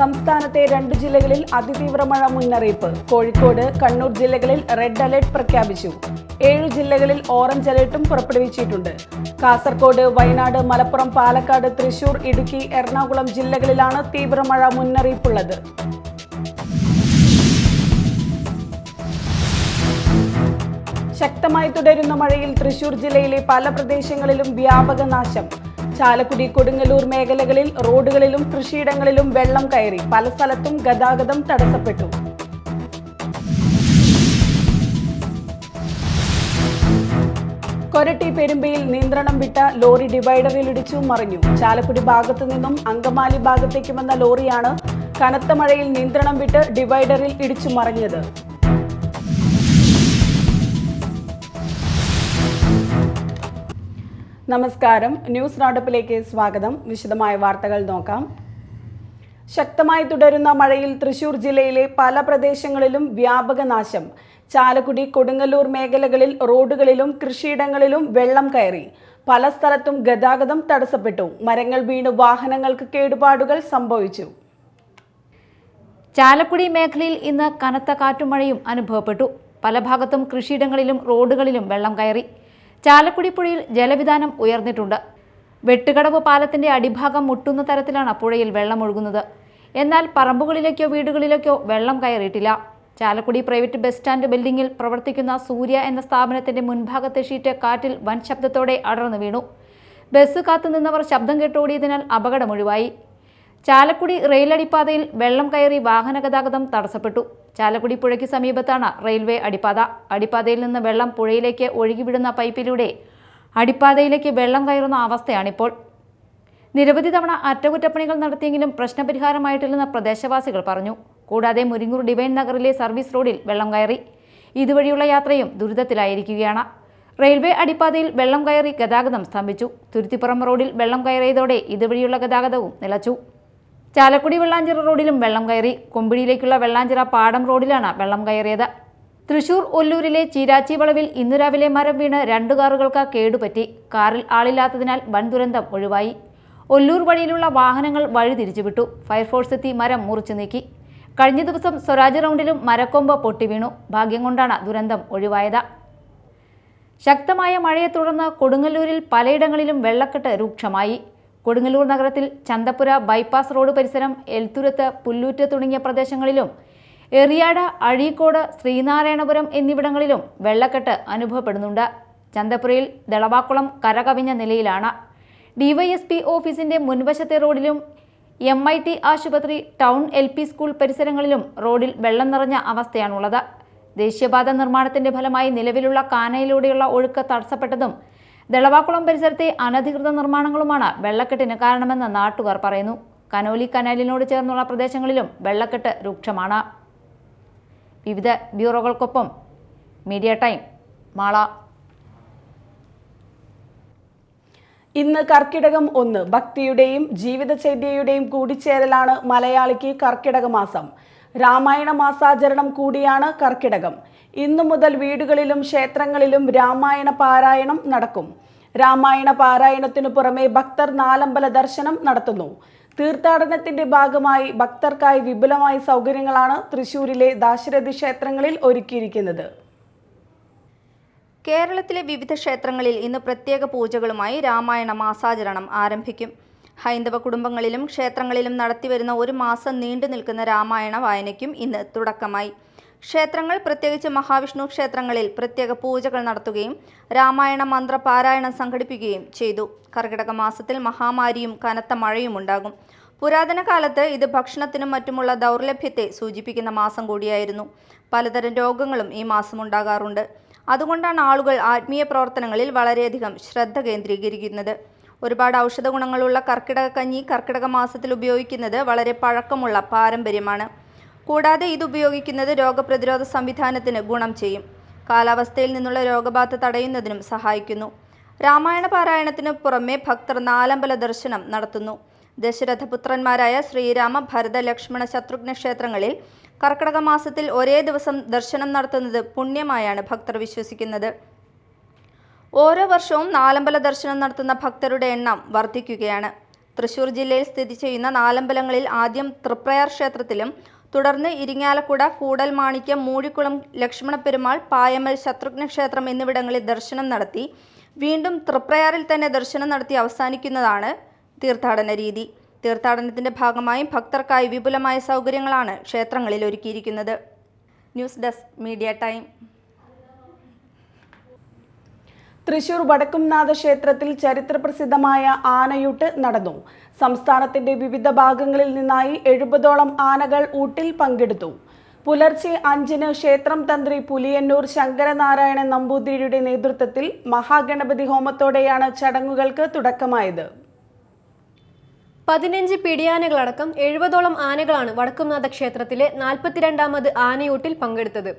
സംസ്ഥാനത്തെ 2 ജില്ലകളിൽ അതിതീവ്ര മഴ മുന്നറിയിപ്പ്. കോഴിക്കോട്, കണ്ണൂർ ജില്ലകളിൽ റെഡ് അലർട്ട് പ്രഖ്യാപിച്ചു. 7 ജില്ലകളിൽ ഓറഞ്ച് അലർട്ടും പുറപ്പെടുവിച്ചിട്ടുണ്ട്. കാസർഗോഡ്, വയനാട്, മലപ്പുറം, പാലക്കാട്, തൃശൂർ, ഇടുക്കി, എറണാകുളം ജില്ലകളിലാണ് തീവ്രമഴ മുന്നറിയിപ്പുള്ളത്. ശക്തമായി തുടരുന്ന മഴയിൽ തൃശൂർ ജില്ലയിലെ പല പ്രദേശങ്ങളിലും വ്യാപക നാശം. ചാലക്കുടി, കൊടുങ്ങല്ലൂർ മേഖലകളിൽ റോഡുകളിലും കൃഷിയിടങ്ങളിലും വെള്ളം കയറി. പല സ്ഥലത്തും ഗതാഗതം തടസ്സപ്പെട്ടു. കൊരട്ടി പെരുമ്പയിൽ നിയന്ത്രണം വിട്ട ലോറി ഡിവൈഡറിലിടിച്ചു മറിഞ്ഞു. ചാലക്കുടി ഭാഗത്തു നിന്നും അങ്കമാലി ഭാഗത്തേക്ക് വന്ന ലോറിയാണ് കനത്ത മഴയിൽ നിയന്ത്രണം വിട്ട് ഡിവൈഡറിൽ ഇടിച്ചു മറിഞ്ഞത്. നമസ്കാരം, ന്യൂസ് റൗണ്ടപ്പിലേക്ക് സ്വാഗതം. വിശദമായ വാർത്തകൾ നോക്കാം. ശക്തമായി തുടരുന്ന മഴയിൽ തൃശൂർ ജില്ലയിലെ പല പ്രദേശങ്ങളിലും വ്യാപക നാശം. ചാലക്കുടി, കൊടുങ്ങല്ലൂർ മേഖലകളിൽ റോഡുകളിലും കൃഷിയിടങ്ങളിലും വെള്ളം കയറി. പല സ്ഥലത്തും ഗതാഗതം തടസ്സപ്പെട്ടു. മരങ്ങൾ വീണ് വാഹനങ്ങൾക്ക് കേടുപാടുകൾ സംഭവിച്ചു. ചാലക്കുടി മേഖലയിൽ ഇന്ന് കനത്ത കാറ്റും മഴയും അനുഭവപ്പെട്ടു. പല ഭാഗത്തും കൃഷിയിടങ്ങളിലും റോഡുകളിലും വെള്ളം കയറി. ചാലക്കുടി പുഴയിൽ ജലവിധാനം ഉയർന്നിട്ടുണ്ട്. വെട്ടുകടവ് പാലത്തിന്റെ അടിഭാഗം മുട്ടുന്ന തരത്തിലാണ് പുഴയിൽ വെള്ളം ഒഴുകുന്നത്. എന്നാൽ പറമ്പുകളിലേക്കോ വീടുകളിലേക്കോ വെള്ളം കയറിയിട്ടില്ല. ചാലക്കുടി പ്രൈവറ്റ് ബസ് സ്റ്റാൻഡ് ബിൽഡിംഗിൽ പ്രവർത്തിക്കുന്ന സൂര്യ എന്ന സ്ഥാപനത്തിന്റെ മുൻഭാഗത്തെ ഷീറ്റ് കാറ്റിൽ വൻ ശബ്ദത്തോടെ അടർന്നു വീണു. ബസ് കാത്തുനിന്നവർ ശബ്ദം കേട്ടോടിയതിനാൽ അപകടമൊഴിവായി. ചാലക്കുടി റെയിലടിപ്പാതയിൽ വെള്ളം കയറി വാഹന ഗതാഗതം തടസ്സപ്പെട്ടു. ചാലക്കുടി പുഴയ്ക്ക് സമീപത്താണ് റെയിൽവേ അടിപ്പാത. അടിപ്പാതയിൽ നിന്ന് വെള്ളം പുഴയിലേക്ക് ഒഴുകിവിടുന്ന പൈപ്പിലൂടെ അടിപ്പാതയിലേക്ക് വെള്ളം കയറുന്ന അവസ്ഥയാണിപ്പോൾ. നിരവധി തവണ അറ്റകുറ്റപ്പണികൾ നടത്തിയെങ്കിലും പ്രശ്നപരിഹാരമായിട്ടില്ലെന്ന് പ്രദേശവാസികൾ പറഞ്ഞു. കൂടാതെ മുരിങ്ങൂർ ഡിവൈൻ നഗറിലെ സർവീസ് റോഡിൽ വെള്ളം കയറി. ഇതുവഴിയുള്ള യാത്രയും ദുരിതത്തിലായിരിക്കുകയാണ്. റെയിൽവേ അടിപ്പാതയിൽ വെള്ളം കയറി ഗതാഗതം സ്തംഭിച്ചു. തുരുത്തിപ്പുറം റോഡിൽ വെള്ളം കയറിയതോടെ ഇതുവഴിയുള്ള ഗതാഗതവും നിലച്ചു. ചാലക്കുടി വെള്ളാഞ്ചിറ റോഡിലും വെള്ളം കയറി. കുമ്പിടിയിലേക്കുള്ള വെള്ളാഞ്ചിറ പാടം റോഡിലാണ് വെള്ളം കയറിയത്. തൃശൂർ ഒല്ലൂരിലെ ചീരാച്ചി വളവിൽ ഇന്നു രാവിലെ മരം വീണ് 2 കാറുകൾക്ക് കേടുപറ്റി. കാറിൽ ആളില്ലാത്തതിനാൽ വൻ ദുരന്തം ഒഴിവായി. ഒല്ലൂർ വഴിയിലുള്ള വാഹനങ്ങൾ വഴി തിരിച്ചുവിട്ടു. ഫയർഫോഴ്സ് എത്തി മരം മുറിച്ചു നീക്കി. കഴിഞ്ഞ ദിവസം സ്വരാജ് റൗണ്ടിലും മരക്കൊമ്പ് പൊട്ടി വീണു. ഭാഗ്യം കൊണ്ടാണ് ദുരന്തം ഒഴിവായത്. ശക്തമായ മഴയെ തുടർന്ന് കൊടുങ്ങല്ലൂരിൽ പലയിടങ്ങളിലും വെള്ളക്കെട്ട് രൂക്ഷമായി. കൊടുങ്ങല്ലൂർ നഗരത്തിൽ ചന്തപ്പുര ബൈപ്പാസ് റോഡ് പരിസരം, എൽത്തുരത്ത്, പുല്ലൂറ്റ് തുടങ്ങിയ പ്രദേശങ്ങളിലും എറിയാട്, അഴീക്കോട്, ശ്രീനാരായണപുരം എന്നിവിടങ്ങളിലും വെള്ളക്കെട്ട് അനുഭവപ്പെടുന്നുണ്ട്. ചന്തപ്പുരയിൽ ദളവാക്കുളം കരകവിഞ്ഞ നിലയിലാണ്. ഡിവൈഎസ്പി ഓഫീസിന്റെ മുൻവശത്തെ റോഡിലും MIT ആശുപത്രി, ടൗൺ LP സ്കൂൾ പരിസരങ്ങളിലും റോഡിൽ വെള്ളം നിറഞ്ഞ അവസ്ഥയാണുള്ളത്. ദേശീയപാത നിർമ്മാണത്തിന്റെ ഫലമായി നിലവിലുള്ള കാനയിലൂടെയുള്ള ഒഴുക്ക് തടസ്സപ്പെട്ടതും ദളവാക്കുളം പരിസരത്തെ അനധികൃത നിർമ്മാണങ്ങളുമാണ് വെള്ളക്കെട്ടിന് കാരണമെന്ന് നാട്ടുകാർ പറയുന്നു. കനോലി കനാലിനോട് ചേർന്നുള്ള പ്രദേശങ്ങളിലും വെള്ളക്കെട്ട് രൂക്ഷമാണ്. വിവിധ ബ്യൂറോകൾക്കൊപ്പം മീഡിയ ടൈം, മാള. ഇന്ന് കർക്കിടകം 1. ഭക്തിയുടെയും ജീവിതചര്യയുടെയും കൂടിച്ചേരലാണ് മലയാളിക്ക് കർക്കിടക മാസം. രാമായണ മാസാചരണം കൂടിയാണ് കർക്കിടകം. ഇന്നു മുതൽ വീടുകളിലും ക്ഷേത്രങ്ങളിലും രാമായണ പാരായണം നടക്കും. രാമായണ പാരായണത്തിനു പുറമെ ഭക്തർ നാലമ്പല ദർശനം നടത്തുന്നു. തീർത്ഥാടനത്തിന്റെ ഭാഗമായി ഭക്തർക്കായി വിപുലമായ സൗകര്യങ്ങളാണ് തൃശൂരിലെ ദാശരഥി ക്ഷേത്രങ്ങളിൽ ഒരുക്കിയിരിക്കുന്നത്. കേരളത്തിലെ വിവിധ ക്ഷേത്രങ്ങളിൽ ഇന്ന് പ്രത്യേക പൂജകളുമായി രാമായണ മാസാചരണം ആരംഭിക്കും. ഹൈന്ദവ കുടുംബങ്ങളിലും ക്ഷേത്രങ്ങളിലും നടത്തിവരുന്ന 1 മാസം നീണ്ടു നിൽക്കുന്ന രാമായണ വായനയ്ക്കും ഇന്ന് തുടക്കമായി. ക്ഷേത്രങ്ങൾ, പ്രത്യേകിച്ച് മഹാവിഷ്ണു ക്ഷേത്രങ്ങളിൽ പ്രത്യേക പൂജകൾ നടത്തുകയും രാമായണ മന്ത്ര പാരായണം സംഘടിപ്പിക്കുകയും ചെയ്തു. കർക്കിടക മാസത്തിൽ മഹാമാരിയും കനത്ത മഴയും ഉണ്ടാകും. പുരാതന കാലത്ത് ഇത് ഭക്ഷണത്തിനും മറ്റുമുള്ള ദൗർലഭ്യത്തെ സൂചിപ്പിക്കുന്ന മാസം കൂടിയായിരുന്നു. പലതരം രോഗങ്ങളും ഈ മാസം ഉണ്ടാകാറുണ്ട്. അതുകൊണ്ടാണ് ആളുകൾ ആത്മീയ പ്രവർത്തനങ്ങളിൽ വളരെയധികം ശ്രദ്ധ കേന്ദ്രീകരിക്കുന്നത്. ഒരുപാട് ഔഷധ ഗുണങ്ങളുള്ള കർക്കിടക കഞ്ഞി കർക്കിടക മാസത്തിൽ ഉപയോഗിക്കുന്നത് വളരെ പഴക്കമുള്ള പാരമ്പര്യമാണ്. കൂടാതെ ഇത് ഉപയോഗിക്കുന്നത് രോഗപ്രതിരോധ സംവിധാനത്തിന് ഗുണം ചെയ്യും. കാലാവസ്ഥയിൽ നിന്നുള്ള രോഗബാധ തടയുന്നതിനും സഹായിക്കുന്നു. രാമായണ പാരായണത്തിന് പുറമെ ഭക്തർ നാലമ്പല ദർശനം നടത്തുന്നു. ദശരഥപുത്രന്മാരായ ശ്രീരാമ, ഭരത, ലക്ഷ്മണ, ശത്രുഘ്ന ക്ഷേത്രങ്ങളിൽ കർക്കിടക മാസത്തിൽ ഒരേ ദിവസം ദർശനം നടത്തുന്നത് പുണ്യമായാണ് ഭക്തർ വിശ്വസിക്കുന്നത്. ഓരോ വർഷവും നാലമ്പല ദർശനം നടത്തുന്ന ഭക്തരുടെ എണ്ണം വർദ്ധിക്കുകയാണ്. തൃശൂർ ജില്ലയിൽ സ്ഥിതി ചെയ്യുന്ന 4 അമ്പലങ്ങളിൽ ആദ്യം തൃപ്രയാർ ക്ഷേത്രത്തിലും തുടർന്ന് ഇരിങ്ങാലക്കുട, കൂടൽമാണിക്യം, മൂഴിക്കുളം ലക്ഷ്മണപ്പെരുമാൾ, പായമൽ, ശത്രുഘ്ന ക്ഷേത്രം എന്നിവിടങ്ങളിൽ ദർശനം നടത്തി വീണ്ടും തൃപ്രയാറിൽ തന്നെ ദർശനം നടത്തി അവസാനിക്കുന്നതാണ് തീർത്ഥാടന രീതി. തീർത്ഥാടനത്തിന്റെ ഭാഗമായി ഭക്തർക്കായി വിപുലമായ സൗകര്യങ്ങളാണ് ക്ഷേത്രങ്ങളിൽ ഒരുക്കിയിരിക്കുന്നത്. News desk media time. Thrissur Vadakkumnatha ക്ഷേത്രത്തിൽ ചരിത്രപ്രസിദ്ധമായ ആനയൂട്ട് നടന്നു. സംസ്ഥാനത്തിന്റെ വിവിധ ഭാഗങ്ങളിൽ നിന്നായി 70ഓളം ആനകൾ ഊട്ടിൽ പങ്കെടുത്തു. പുലർച്ചെ 5-ന് ക്ഷേത്രം തന്ത്രി പുലിയന്നൂർ ശങ്കരനാരായണൻ നമ്പൂതിരിയുടെ നേതൃത്വത്തിൽ മഹാഗണപതി ഹോമത്തോടെയാണ് ചടങ്ങുകൾക്ക് തുടക്കമായത്. 15 പിടിയാനകളടക്കം 70ഓളം ആനകളാണ് വടക്കുംനാഥ ക്ഷേത്രത്തിലെ 42ാമത് ആനയൂട്ടിൽ പങ്കെടുത്തത്.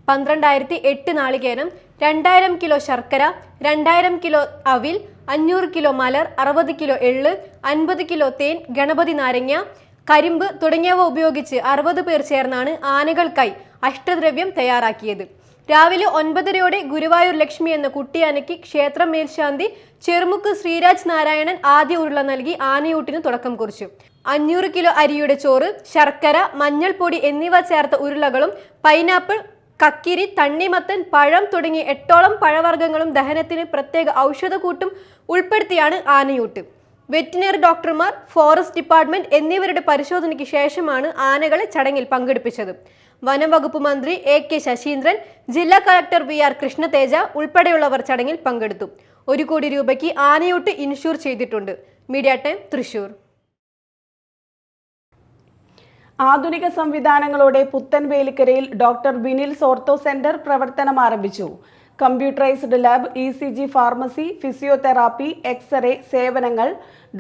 12,008 നാളികേരം, 2000 കിലോ ശർക്കര, 2000 കിലോ അവിൽ, 500 കിലോ മലർ, 60 കിലോ എള്ള്, 50 കിലോ തേൻ, ഗണപതി നാരങ്ങ, കരിമ്പ് തുടങ്ങിയവ ഉപയോഗിച്ച് 60 പേർ ചേർന്നാണ് ആനകൾക്കായി അഷ്ടദ്രവ്യം തയ്യാറാക്കിയത്. രാവിലെ 9:30 ഗുരുവായൂർ ലക്ഷ്മി എന്ന കുട്ടിയാനയ്ക്ക് ക്ഷേത്രം മേൽശാന്തി ചെറുമുക്ക് ശ്രീരാജ് നാരായണൻ ആദ്യ ഉരുള നൽകി ആനയൂട്ടിന് തുടക്കം കുറിച്ചു. 500 കിലോ അരിയുടെ ചോറ്, ശർക്കര, മഞ്ഞൾപ്പൊടി എന്നിവ ചേർത്ത ഉരുളകളും പൈനാപ്പിൾ, കക്കിരി, തണ്ണിമത്തൻ, പഴം തുടങ്ങിയ 8ഓളം പഴവർഗ്ഗങ്ങളും ദഹനത്തിന് പ്രത്യേക ഔഷധക്കൂട്ടും ഉൾപ്പെടുത്തിയാണ് ആനയൂട്ട്. വെറ്റിനറി ഡോക്ടർമാർ, ഫോറസ്റ്റ് ഡിപ്പാർട്ട്മെന്റ് എന്നിവരുടെ പരിശോധനയ്ക്ക് ശേഷമാണ് ആനകളെ ചടങ്ങിൽ പങ്കെടുപ്പിച്ചത്. വനംവകുപ്പ് മന്ത്രി AK ശശീന്ദ്രൻ, ജില്ലാ കളക്ടർ VR കൃഷ്ണതേജ ഉൾപ്പെടെയുള്ളവർ ചടങ്ങിൽ പങ്കെടുത്തു. 1 കോടി രൂപയ്ക്ക് ആനയൂട്ട് ഇൻഷൂർ ചെയ്തിട്ടുണ്ട്. Media time, Thrissur. ആധുനിക സംവിധാനങ്ങളോടെ പുത്തൻവേലിക്കരയിൽ ഡോക്ടർ ബിനിൽസ് ഓർത്തോ സെന്റർ പ്രവർത്തനം ആരംഭിച്ചു. Computerised lab, ECG, pharmacy, physiotherapy, x-ray സേവനങ്ങൾ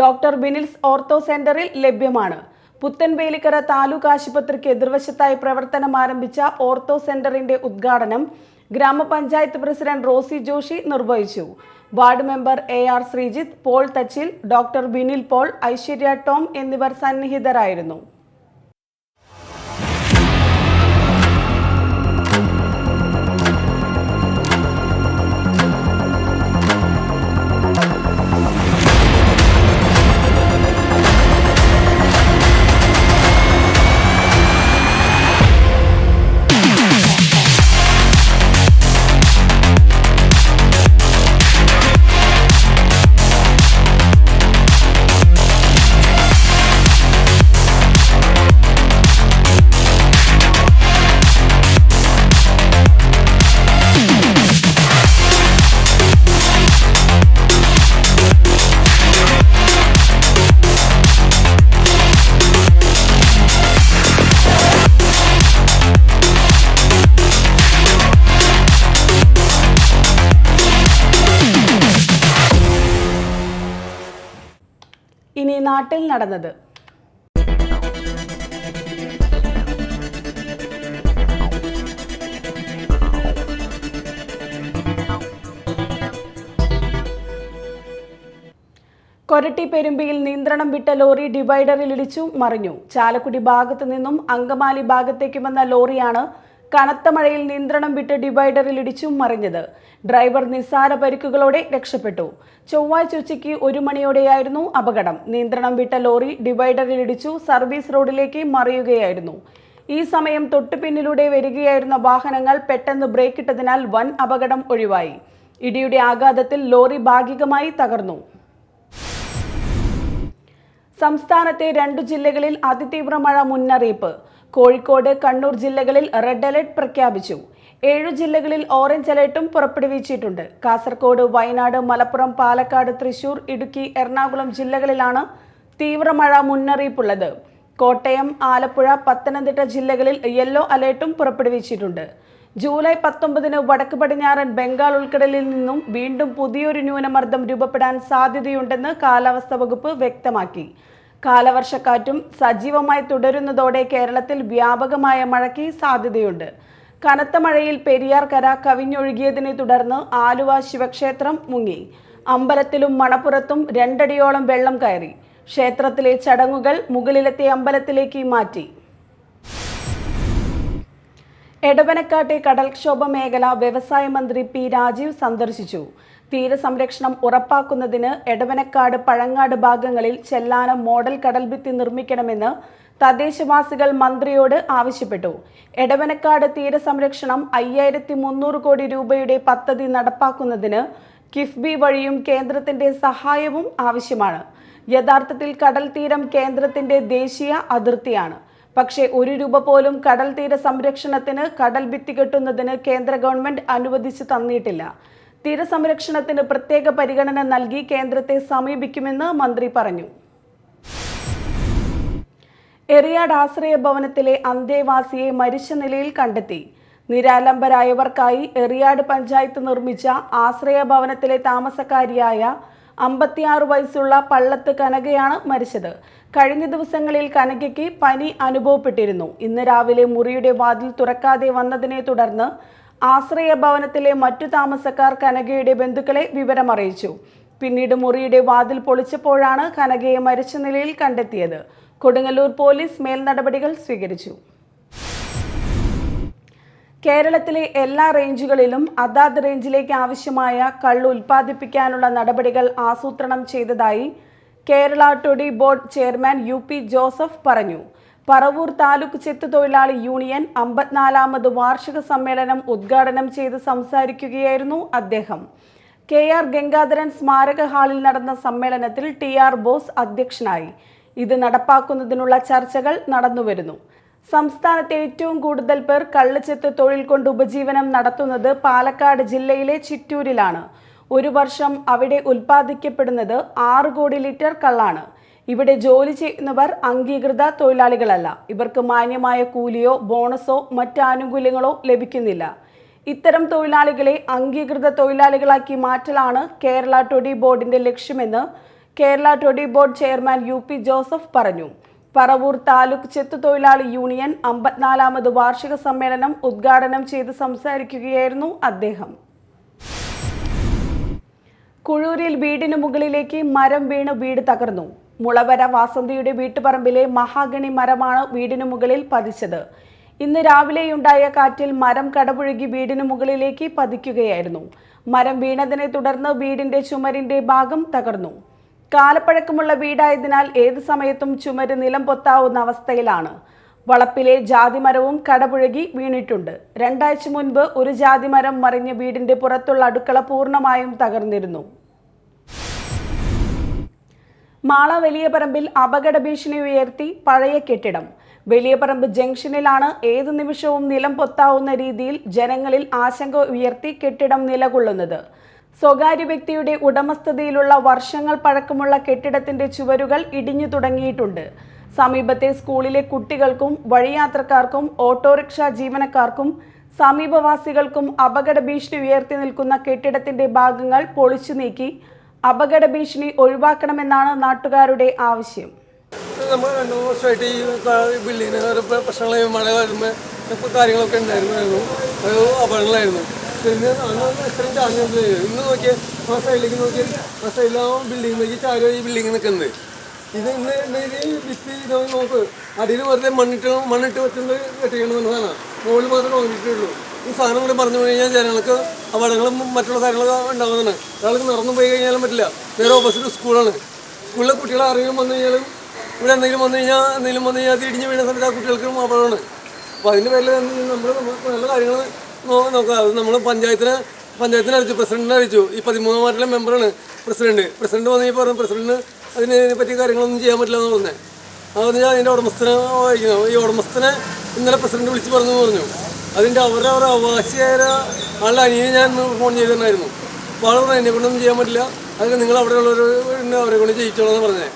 ഡോക്ടർ ബിനിൽസ് ഓർത്തോ സെന്ററിൽ ലഭ്യമാണ്. പുത്തൻവേലിക്കര താലൂക്ക് ആശുപത്രിക്ക് എതിർവശത്തായി പ്രവർത്തനം ആരംഭിച്ച ഓർത്തോ സെന്ററിന്റെ ഉദ്ഘാടനം ഗ്രാമപഞ്ചായത്ത് പ്രസിഡന്റ് റോസി ജോഷി നിർവഹിച്ചു. Ward member AR Sreejith, Paul Thachil, doctor Binil Paul, Aishwarya Tom എന്നിവർ സന്നിഹിതരായിരുന്നു. ഇനി നാട്ടിൽ നടന്നത്. കൊരട്ടി പെരുമ്പിയിൽ നിയന്ത്രണം വിട്ട ലോറി ഡിവൈഡറിൽ ഇടിച്ചു മറിഞ്ഞു. ചാലക്കുടി ഭാഗത്തു നിന്നും അങ്കമാലി ഭാഗത്തേക്ക് വന്ന ലോറിയാണ് കനത്ത മഴയിൽ നിയന്ത്രണം വിട്ട് ഡിവൈഡറിൽ ഇടിച്ചു മറിഞ്ഞത്. ഡ്രൈവർ നിസ്സാര പരിക്കുകളോടെ രക്ഷപ്പെട്ടു. ചൊവ്വാഴ്ച ഉച്ചയ്ക്ക് 1 മണിയോടെയായിരുന്നു അപകടം. നിയന്ത്രണം വിട്ട ലോറി ഡിവൈഡറിൽ ഇടിച്ചു സർവീസ് റോഡിലേക്ക് മറിയുകയായിരുന്നു. ഈ സമയം തൊട്ടുപിന്നിലൂടെ വരികയായിരുന്ന വാഹനങ്ങൾ പെട്ടെന്ന് ബ്രേക്കിട്ടതിനാൽ വൻ അപകടം ഒഴിവായി. ഇടിയുടെ ആഘാതത്തിൽ ലോറി ഭാഗികമായി തകർന്നു. സംസ്ഥാനത്തെ 2 ജില്ലകളിൽ അതിതീവ്ര മഴ മുന്നറിയിപ്പ്. കോഴിക്കോട്, കണ്ണൂർ ജില്ലകളിൽ റെഡ് അലർട്ട് പ്രഖ്യാപിച്ചു. 7 ജില്ലകളിൽ ഓറഞ്ച് അലർട്ടും പുറപ്പെടുവിച്ചിട്ടുണ്ട്. കാസർഗോഡ്, വയനാട്, മലപ്പുറം, പാലക്കാട്, തൃശൂർ, ഇടുക്കി, എറണാകുളം ജില്ലകളിലാണ് തീവ്രമഴ മുന്നറിയിപ്പുള്ളത്. കോട്ടയം, ആലപ്പുഴ, പത്തനംതിട്ട ജില്ലകളിൽ യെല്ലോ അലർട്ടും പുറപ്പെടുവിച്ചിട്ടുണ്ട്. ജൂലൈ 19-ന് വടക്ക് പടിഞ്ഞാറൻ ബംഗാൾ ഉൾക്കടലിൽ നിന്നും വീണ്ടും പുതിയൊരു ന്യൂനമർദ്ദം രൂപപ്പെടാൻ സാധ്യതയുണ്ടെന്ന് കാലാവസ്ഥാ വകുപ്പ് വ്യക്തമാക്കി. കാലവർഷക്കാറ്റും സജീവമായി തുടരുന്നതോടെ കേരളത്തിൽ വ്യാപകമായ മഴയ്ക്ക് സാധ്യതയുണ്ട്. കനത്ത മഴയിൽ പെരിയാർ കര കവിഞ്ഞൊഴുകിയതിനെ തുടർന്ന് ആലുവ ശിവക്ഷേത്രം മുങ്ങി. അമ്പലത്തിലും മണപ്പുറത്തും 2 അടിയോളം വെള്ളം കയറി. ക്ഷേത്രത്തിലെ ചടങ്ങുകൾ മുകളിലത്തെ അമ്പലത്തിലേക്ക് മാറ്റി. എടവനക്കാട്ടെ കടൽക്ഷോഭ മേഖല വ്യവസായ മന്ത്രി P. രാജീവ് സന്ദർശിച്ചു. തീരസംരക്ഷണം ഉറപ്പാക്കുന്നതിന് എടവനക്കാട്, പഴങ്ങാട് ഭാഗങ്ങളിൽ ചെല്ലാനം മോഡൽ കടൽഭിത്തി നിർമ്മിക്കണമെന്ന് തദ്ദേശവാസികൾ മന്ത്രിയോട് ആവശ്യപ്പെട്ടു. എടവനക്കാട് തീരസംരക്ഷണം 5300 കോടി രൂപയുടെ പദ്ധതി നടപ്പാക്കുന്നതിന് കിഫ്ബി വഴിയും കേന്ദ്രത്തിന്റെ സഹായവും ആവശ്യമാണ്. യഥാർത്ഥത്തിൽ കടൽ തീരം കേന്ദ്രത്തിന്റെ ദേശീയ അതിർത്തിയാണ്. പക്ഷേ 1 രൂപ പോലും കടൽ തീര സംരക്ഷണത്തിന് കടൽ ഭിത്തി കെട്ടുന്നതിന് കേന്ദ്ര ഗവൺമെന്റ് അനുവദിച്ചു തന്നിട്ടില്ല. തീരസംരക്ഷണത്തിന് പ്രത്യേക പരിഗണന നൽകി കേന്ദ്രത്തെ സമീപിക്കുമെന്ന് മന്ത്രി പറഞ്ഞു. എറിയാട് ആശ്രയ ഭവനത്തിലെ അന്തേവാസിയെ മരിച്ച നിലയിൽ കണ്ടെത്തി. നിരാലംബരായവർക്കായി എറിയാട് പഞ്ചായത്ത് നിർമ്മിച്ച ആശ്രയ ഭവനത്തിലെ താമസക്കാരിയായ 56 വയസ്സുള്ള പള്ളത്ത് കനകയാണ് മരിച്ചത്. കഴിഞ്ഞ ദിവസങ്ങളിൽ കനകയ്ക്ക് പനി അനുഭവപ്പെട്ടിരുന്നു. ഇന്ന് രാവിലെ മുറിയുടെ വാതിൽ തുറക്കാതെ വന്നതിനെ തുടർന്ന് ആശ്രയ ഭവനത്തിലെ മറ്റു താമസക്കാർ കനകയുടെ ബന്ധുക്കളെ വിവരമറിയിച്ചു. പിന്നീട് മുറിയുടെ വാതിൽ പൊളിച്ചപ്പോഴാണ് കനകയെ മരിച്ച നിലയിൽ കണ്ടെത്തിയത്. കൊടുങ്ങല്ലൂർ പോലീസ് മേൽനടപടികൾ സ്വീകരിച്ചു. കേരളത്തിലെ എല്ലാ റേഞ്ചുകളിലും അതാത് റേഞ്ചിലേക്ക് ആവശ്യമായ കള്ള് ഉൽപ്പാദിപ്പിക്കാനുള്ള നടപടികൾ ആസൂത്രണം ചെയ്തതായി Kerala toddy board chairman UP Joseph പറഞ്ഞു. പറവൂർ താലൂക്ക് ചെത്തു തൊഴിലാളി യൂണിയൻ 54ാമത് വാർഷിക സമ്മേളനം ഉദ്ഘാടനം ചെയ്ത് സംസാരിക്കുകയായിരുന്നു അദ്ദേഹം. KR ഗംഗാധരൻ സ്മാരക ഹാളിൽ നടന്ന സമ്മേളനത്തിൽ TR ബോസ് അധ്യക്ഷനായി. ഇത് നടപ്പാക്കുന്നതിനുള്ള ചർച്ചകൾ നടന്നുവരുന്നു. സംസ്ഥാനത്തെ ഏറ്റവും കൂടുതൽ പേർ കള്ളുചെത്ത് തൊഴിൽ കൊണ്ട് ഉപജീവനം നടത്തുന്നത് പാലക്കാട് ജില്ലയിലെ ചിറ്റൂരിലാണ്. ഒരു വർഷം അവിടെ ഉൽപ്പാദിക്കപ്പെടുന്നത് 6 കോടി ലിറ്റർ കള്ളാണ്. ഇവിടെ ജോലി ചെയ്യുന്നവർ അംഗീകൃത തൊഴിലാളികളല്ല. ഇവർക്ക് മാന്യമായ കൂലിയോ ബോണസോ മറ്റ് ആനുകൂല്യങ്ങളോ ലഭിക്കുന്നില്ല. ഇത്തരം തൊഴിലാളികളെ അംഗീകൃത തൊഴിലാളികളാക്കി മാറ്റലാണ് കേരള ടൊഡി ബോർഡിന്റെ ലക്ഷ്യമെന്ന് Kerala toddy board chairman UP Joseph പറഞ്ഞു. പറവൂർ താലൂക്ക് ചെത്തു തൊഴിലാളി യൂണിയൻ 54ാമത് വാർഷിക സമ്മേളനം ഉദ്ഘാടനം ചെയ്ത് സംസാരിക്കുകയായിരുന്നു അദ്ദേഹം. കുഴൂരിൽ വീടിന് മുകളിലേക്ക് മരം വീണ് വീട് തകർന്നു. മുളവര വാസന്തിയുടെ വീട്ടുപറമ്പിലെ മഹാഗണി മരമാണ് വീടിന് മുകളിൽ പതിച്ചത്. ഇന്ന് രാവിലെയുണ്ടായ കാറ്റിൽ മരം കടപുഴകി വീടിന് മുകളിലേക്ക് പതിക്കുകയായിരുന്നു. മരം വീണതിനെ തുടർന്ന് വീടിന്റെ ചുമരിന്റെ ഭാഗം തകർന്നു. കാലപ്പഴക്കമുള്ള വീടായതിനാൽ ഏത് സമയത്തും ചുമര് നിലം പൊത്താവുന്ന അവസ്ഥയിലാണ്. വളപ്പിലെ ജാതിമരവും കടപുഴകി വീണിട്ടുണ്ട്. 2 ആഴ്ച മുൻപ് ഒരു ജാതിമരം മറിഞ്ഞ് വീടിന്റെ പുറത്തുള്ള അടുക്കള പൂർണ്ണമായും തകർന്നിരുന്നു. മാള വലിയപറമ്പിൽ അപകട ഭീഷണി ഉയർത്തി പഴയ കെട്ടിടം. വലിയപറമ്പ് ജംഗ്ഷനിലാണ് ഏതു നിമിഷവും നിലം പൊത്താവുന്ന രീതിയിൽ ജനങ്ങളിൽ ആശങ്ക ഉയർത്തി കെട്ടിടം നിലകൊള്ളുന്നത്. സ്വകാര്യ വ്യക്തിയുടെ ഉടമസ്ഥതയിലുള്ള വർഷങ്ങൾ പഴക്കമുള്ള കെട്ടിടത്തിന്റെ ചുവരുകൾ ഇടിഞ്ഞു തുടങ്ങിയിട്ടുണ്ട്. സമീപത്തെ സ്കൂളിലെ കുട്ടികൾക്കും വഴിയാത്രക്കാർക്കും ഓട്ടോറിക്ഷ ജീവനക്കാർക്കും സമീപവാസികൾക്കും അപകട ഭീഷണി ഉയർത്തി നിൽക്കുന്ന കെട്ടിടത്തിന്റെ ഭാഗങ്ങൾ പൊളിച്ചു നീക്കി അപകട ഭീഷണി ഒഴിവാക്കണമെന്നാണ് നാട്ടുകാരുടെ ആവശ്യം. നമ്മൾ 2 വർഷമായിട്ട് ഈ ബിൽഡിങ്ങിന് ഓരോ പ്രശ്നങ്ങളായി മഴ വരുമ്പോൾ കാര്യങ്ങളൊക്കെ ഉണ്ടായിരുന്നു. ഒരു അപകടങ്ങളായിരുന്നു. പിന്നെ ഇത്രയും ചാർജ് ഇന്ന് നോക്കിയാൽ ആ സൈഡിലേക്ക് നോക്കിയാൽ ആ സൈഡിലാവും ബിൽഡിങ്ങിലേക്ക് ചാരോ ഈ ബിൽഡിങ് നിൽക്കുന്നത്. ഇത് ഇന്ന് ഭിത്തി നോക്ക് അടിയിൽ വെറുതെ മണ്ണിട്ട് വെച്ചത് കെട്ടിക്കണമെന്നതാണ്. മുകളിൽ മാത്രമേ നോക്കിയിട്ടുള്ളൂ. ഈ സാധനം കൂടി പറഞ്ഞു പോയി കഴിഞ്ഞാൽ ജനങ്ങൾക്ക് അപകടങ്ങളും മറ്റുള്ള കാര്യങ്ങളൊക്കെ ഉണ്ടാകുന്നതാണ്. ഒരാൾക്ക് നടന്നു പോയി കഴിഞ്ഞാലും പറ്റില്ല. നേരെ ഓപ്പോസിറ്റ് സ്കൂളാണ്. സ്കൂളിലെ കുട്ടികളെ ആരെങ്കിലും വന്നു കഴിഞ്ഞാലും ഇവിടെ എന്തെങ്കിലും വന്നു കഴിഞ്ഞാൽ അത് ഇടിഞ്ഞ് വീണ സമയത്ത് ആ കുട്ടികൾക്കും അപകടമാണ്. അപ്പോൾ അതിൻ്റെ പേരിൽ നമ്മൾ നല്ല കാര്യങ്ങൾ നോക്കുക. അത് നമ്മൾ പഞ്ചായത്തിനെ അറിയിച്ചു, പ്രസിഡന്റിനെ അറിയിച്ചു. ഈ 13 വാർഡിലെ മെമ്പറാണ് പ്രസിഡന്റ് വന്നു പറഞ്ഞു പ്രസിഡന്റിന് അതിനെ പറ്റിയ കാര്യങ്ങളൊന്നും ചെയ്യാൻ പറ്റില്ല എന്ന് പറഞ്ഞത്. അതെന്ന് വെച്ചാൽ അതിൻ്റെ ഉടമസ്ഥനെ വായിക്കണം. ഈ ഉടമസ്ഥനെ ഇന്നലെ പ്രസിഡന്റ് വിളിച്ച് പറഞ്ഞു. അതിൻ്റെ അവരുടെ അവകാശിയായ ആളുടെ അനിയനെ ഞാൻ ഫോൺ ചെയ്തിട്ടുണ്ടായിരുന്നു. അപ്പോൾ ആൾ പറഞ്ഞു എന്നെ കൊണ്ടൊന്നും ചെയ്യാൻ പറ്റില്ല, അതൊക്കെ നിങ്ങൾ അവരെ കൊണ്ട് ചെയ്യിച്ചോളാന്ന് പറഞ്ഞത്.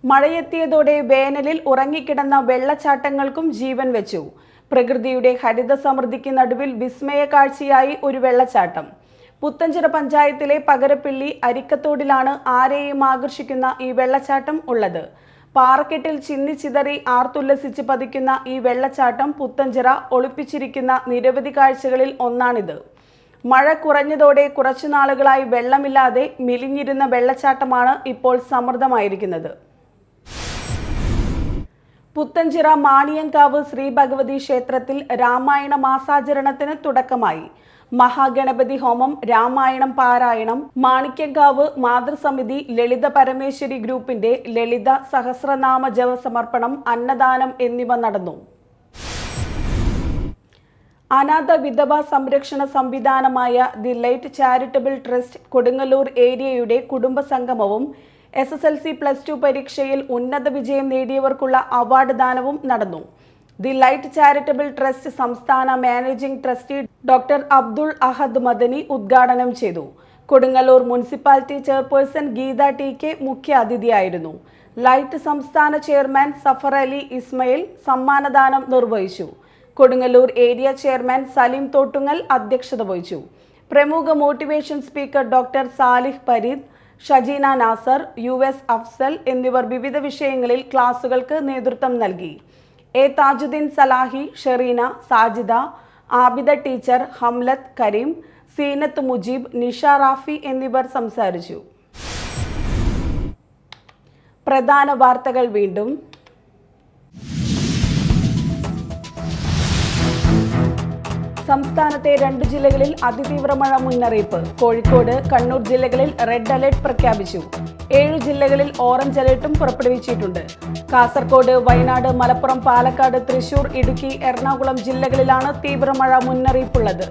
മഴയെത്തിയതോടെ വേനലിൽ ഉറങ്ങിക്കിടന്ന വെള്ളച്ചാട്ടങ്ങൾക്കും ജീവൻ വെച്ചു. പ്രകൃതിയുടെ ഹരിത സമൃദ്ധിക്ക് നടുവിൽ വിസ്മയ കാഴ്ചയായി ഒരു വെള്ളച്ചാട്ടം. പുത്തഞ്ചിറ പഞ്ചായത്തിലെ പകരപ്പിള്ളി അരിക്കത്തോടിലാണ് ആരെയും ആകർഷിക്കുന്ന ഈ വെള്ളച്ചാട്ടം ഉള്ളത്. പാറക്കെട്ടിൽ ചിന്നിച്ചിതറി ആർത്തുല്ലസിച്ച് പതിക്കുന്ന ഈ വെള്ളച്ചാട്ടം പുത്തഞ്ചിറ ഒളിപ്പിച്ചിരിക്കുന്ന നിരവധി കാഴ്ചകളിൽ ഒന്നാണിത്. മഴ കുറഞ്ഞതോടെ കുറച്ചുനാളുകളായി വെള്ളമില്ലാതെ മെലിഞ്ഞിരുന്ന വെള്ളച്ചാട്ടമാണ് ഇപ്പോൾ സമൃദ്ധമായിരിക്കുന്നത്. പുത്തഞ്ചിറ മാണിയങ്കാവ് ശ്രീ ഭഗവതി ക്ഷേത്രത്തിൽ രാമായണ മാസാചരണത്തിന് തുടക്കമായി. മഹാഗണപതി ഹോമം, രാമായണം പാരായണം, മാണിക്യങ്കാവ് മാതൃസമിതി, ലളിത പരമേശ്വരി ഗ്രൂപ്പിന്റെ ലളിത സഹസ്രനാമ ജപസമർപ്പണം, അന്നദാനം എന്നിവ നടന്നു. അനാഥ വിധവ സംരക്ഷണ സംവിധാനമായ the light charitable trust Kodungallur ഏരിയയുടെ കുടുംബ സംഗമവും SSLC+2 പരീക്ഷയിൽ ഉന്നത വിജയം നേടിയവർക്കുള്ള അവാർഡ് ദാനവും നടന്നു. ദി ലൈറ്റ് ചാരിറ്റബിൾ ട്രസ്റ്റ് സംസ്ഥാന managing trustee doctor Abdul Ahad Madani ഉദ്ഘാടനം ചെയ്തു. Kodungallur municipality chairperson Geetha TK മുഖ്യ അതിഥിയായിരുന്നു. ലൈറ്റ് സംസ്ഥാന ചെയർമാൻ സഫർ അലി ഇസ്മയിൽ സമ്മാനദാനം നിർവഹിച്ചു. കൊടുങ്ങല്ലൂർ ഏരിയ ചെയർമാൻ സലീം തോട്ടുങ്ങൽ അധ്യക്ഷത വഹിച്ചു. പ്രമുഖ motivation speaker doctor Salih Pareed, Shajeena Nasar, US Afsal എന്നിവർ വിവിധ വിഷയങ്ങളിൽ ക്ലാസുകൾക്ക് നേതൃത്വം നൽകി. താജുദ്ദീൻ സലാഹി, ഷെറീന, സാജിദ, ആബിദ ടീച്ചർ, ഹംലത്ത് കരീം, സീനത്ത് മുജീബ്, നിഷ റാഫി എന്നിവർ സംസാരിച്ചു. പ്രധാന വാർത്തകൾ വീണ്ടും. സംസ്ഥാനത്തെ 2 ജില്ലകളിൽ അതിതീവ്ര മഴ മുന്നറിയിപ്പ്. കോഴിക്കോട്, കണ്ണൂർ ജില്ലകളിൽ റെഡ് അലർട്ട് പ്രഖ്യാപിച്ചു. 7 ജില്ലകളിൽ ഓറഞ്ച് അലർട്ടും പുറപ്പെടുവിച്ചിട്ടുണ്ട്. കാസർഗോഡ്, വയനാട്, മലപ്പുറം, പാലക്കാട്, തൃശൂർ, ഇടുക്കി, എറണാകുളം ജില്ലകളിലാണ് തീവ്രമഴ മുന്നറിയിപ്പുള്ളത്.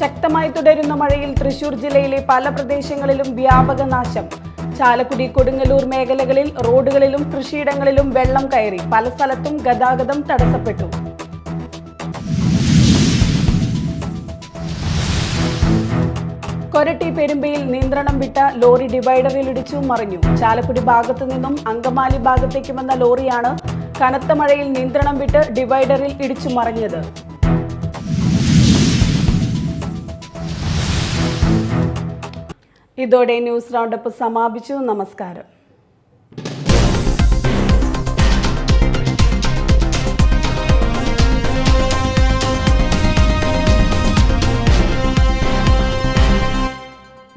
ശക്തമായി തുടരുന്ന മഴയിൽ തൃശൂർ ജില്ലയിലെ പല പ്രദേശങ്ങളിലും വ്യാപക നാശം. ചാലക്കുടി, കൊടുങ്ങല്ലൂർ മേഖലകളിൽ റോഡുകളിലും കൃഷിയിടങ്ങളിലും വെള്ളം കയറി. പല സ്ഥലത്തും ഗതാഗതം തടസ്സപ്പെട്ടു. കൊരട്ടി പെരുമ്പയിൽ നിയന്ത്രണം വിട്ട ലോറി ഡിവൈഡറിലിടിച്ചു മറിഞ്ഞു. ചാലക്കുടി ഭാഗത്തു നിന്നും അങ്കമാലി ഭാഗത്തേക്ക് വന്ന ലോറിയാണ് കനത്ത മഴയിൽ നിയന്ത്രണം വിട്ട് ഡിവൈഡറിൽ ഇടിച്ചു മറിഞ്ഞത്. ഇതോടെ ന്യൂസ് റൗണ്ടപ്പ് സമാപിച്ചു. നമസ്കാരം.